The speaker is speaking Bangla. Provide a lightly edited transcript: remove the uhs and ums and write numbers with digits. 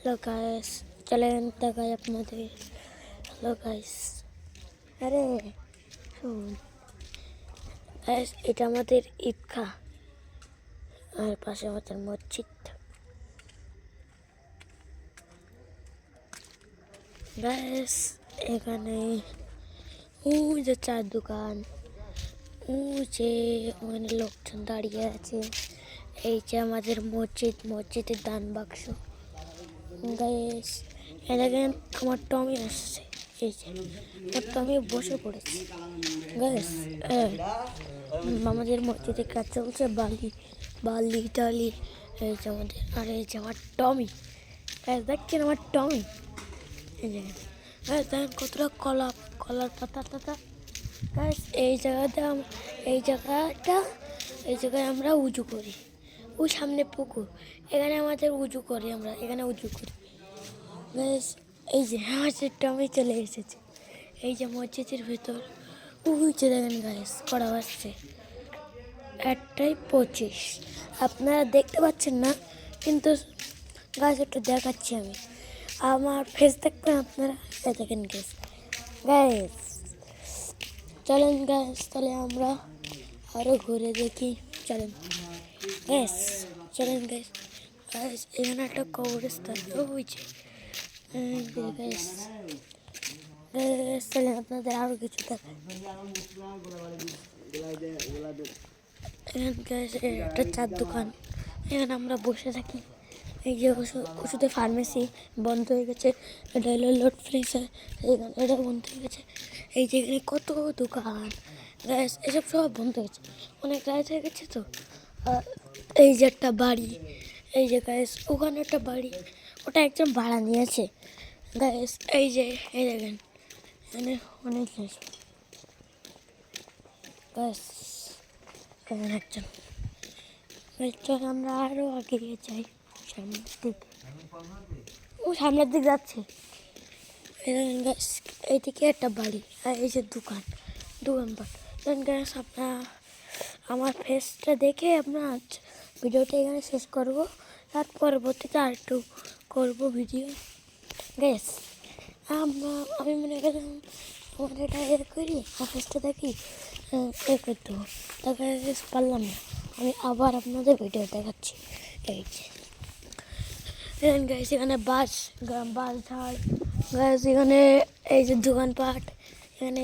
হ্যালো গাইস, চলেন দেখাই আপনাদের। হ্যালো গাইস, আরে শুন গাইস, এটা আমাদের ঈদগাহ আর পাশে আমাদের মসজিদ। গাইস এখানে ওই যে চার দোকান, ওই যে ওখানে লোকজন দাঁড়িয়ে আছে। এই যে আমাদের মসজিদ, মসজিদের দান বাক্স। গাইস এই দেখেন আমার টমি আসছে, এই যে আমার টমি বসে পড়েছে। গাইস আমাদের মসজিদে কাজ চলছে, বালি বালি টালি। এই যে আমাদের, আর এই যে আমার টমি। গাইস দেখছেন আমার টমি, এই যে গাইস দেখেন কতটা কলার পাতা টাতা। গাইস এই জায়গায় আমরা উজু করি। ওই সামনে পুকুর, এখানে আমাদের উজু করি, আমরা এখানে উজু করি। গাইস এই যে আমাদের টমি চলে এসেছে, এই যে মসজিদের ভেতর। ওই যে দেখেন গাইস করা হচ্ছে 1:25। আপনারা দেখতে পাচ্ছেন না, কিন্তু গাছ একটু দেখাচ্ছি আমি। আমার ফেস দেখবেন আপনারা, দেখেন গাইস। গাইস চলেন গাইস, তাহলে আমরা আরও ঘুরে দেখি, চলেন গাইস, চলেন গাইস। গাইস এখানে একটা কবরস্থান, ওই যে গাইস। চলেন আপনাদের আরও কিছু দেখায়। এখানে গাইস একটা চার দোকান, এখানে আমরা বসে থাকি। এই যে ওষুধের ফার্মেসি বন্ধ হয়ে গেছে, এটা হলো লোড ফ্রিজে, এটা বন্ধ হয়ে গেছে। এই যে এখানে কত দোকান গ্যাস, এসব সব বন্ধ হয়ে গেছে, অনেক গ্যাস হয়ে গেছে তো। এই যে একটা বাড়ি, এই যে গ্যাস ওখানে একটা বাড়ি, ওটা একজন ভাড়া নিয়েছে গ্যাস। এই যে এই দেখেন এখানে অনেক গ্যাস, এখানে একজন। চল আমরা আরও আগে যাই, সামনের দিকে। ও সামনের দিকে যাচ্ছে। এইদিকে একটা বাড়ি, আর এই যে দোকানপাট। গ্যাস আপনার আমার ফেসটা দেখে আপনার ভিডিওটা এখানে শেষ করব, তার পরবর্তীতে আর একটু করবো ভিডিও। গ্যাস আমি মনে করি আমার এটা করি, আমার ফেসটা দেখি করতে দেবো, তাকে পারলাম না, আমি আবার আপনাদের ভিডিও দেখাচ্ছি। এই যে গাইস এখানে বাস ঝাড় গাছ, এখানে এই যে দোকানপাট, এখানে